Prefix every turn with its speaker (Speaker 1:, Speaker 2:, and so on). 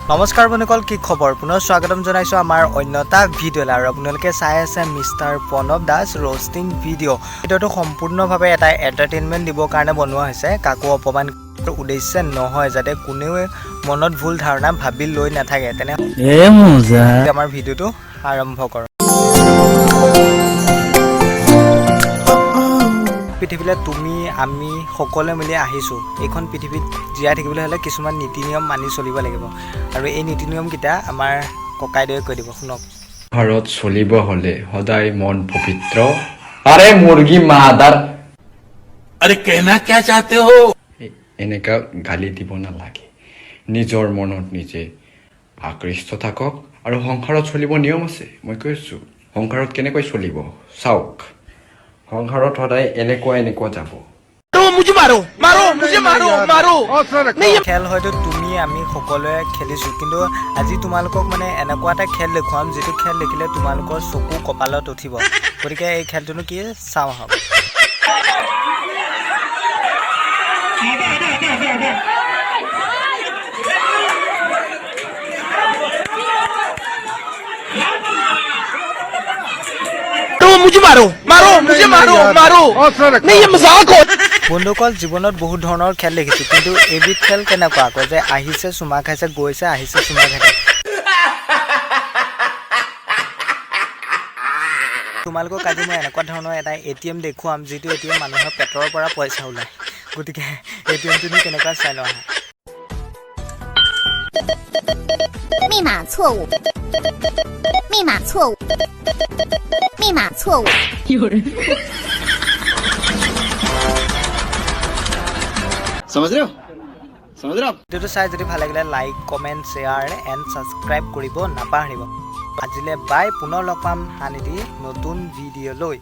Speaker 1: নমস্কাৰ বন্ধুসকল, কি খবৰ? পুনৰ স্বাগতম জনাইছোঁ আমাৰ অন্যতা ভিডিঅ'লৈ। আৰু আপোনালোকে চাই আছে mister Pranab Das roasting video'. ভিডিঅ'টো সম্পূৰ্ণভাৱে এটা এণ্টাৰটেইনমেণ্ট দিবৰ কাৰণে বনোৱা হৈছে, কাকো অপমান উদ্দেশ্যে নহয়, যাতে কোনেও মনত ভুল ধাৰণা ভাবি লৈ নাথাকে। তেনে আমাৰ ভিডিঅ'টো আৰম্ভ কৰোঁ। পৃথিৱীলৈ তুমি আমি সকলোৱে মিলি আহিছোঁ। এইখন পৃথিৱীত জীয়াই থাকিবলৈ হ'লে কিছুমান নীতি নিয়ম মানি চলিব লাগিব, আৰু এই নীতি নিয়মকেইটা আমাৰ ককাইদেৱে কৈ দিব, শুনক।
Speaker 2: ঘৰত চলিব হ'লে সদায় মন পবিত্ৰ। আৰে মুৰ্গী মাদাৰ,
Speaker 3: अरे कहना क्या चाहते हो?
Speaker 2: এনেকা গালি দিব নালাগে। নিজৰ মনত নিজে আকৃষ্ট থাকক, আৰু সংসাৰত চলিব নিয়ম আছে। মই কৈছোঁ সংসাৰত কেনেকৈ চলিব চাওক। সংসাৰত সদায় এনেকুৱা যাব।
Speaker 1: খেল হয়তো তুমি আমি সকলোৱে খেলিছোঁ, কিন্তু আজি তোমালোকক মানে এনেকুৱা এটা খেল দেখুৱাম, যিটো খেল দেখিলে তোমালোকৰ চকু কপালত উঠিব। গতিকে এই খেলটোনো কি, চাওঁ আহক। বন্ধুসকল, জীৱনত বহুত ধৰণৰ খেল দেখিছোঁ, কিন্তু এবিধ খেল কেনেকুৱা আকৌ যে আহিছে চুমা খাইছে, গৈছে আহিছে চুমা খাইছে। তোমালোকক আজি মই এনেকুৱা ধৰণৰ এটা ATM দেখুৱাম, যিটো ATM মানুহৰ পেটৰ পৰা পইচা ওলায়। গতিকে ATMটো কেনেকুৱা চাই লওঁ আহা।
Speaker 4: 密码错误，密码错误，密码错误。有人。
Speaker 3: समझ रहे हो?
Speaker 1: ভিডিঅ'টো চাই যদি ভাল লাগিলে like, comment, share and subscribe কৰিব নাপাহৰিব। আজিলৈ বাই, পুনৰ লগ পাম আন এটি নতুন ভিডিঅ' লৈ।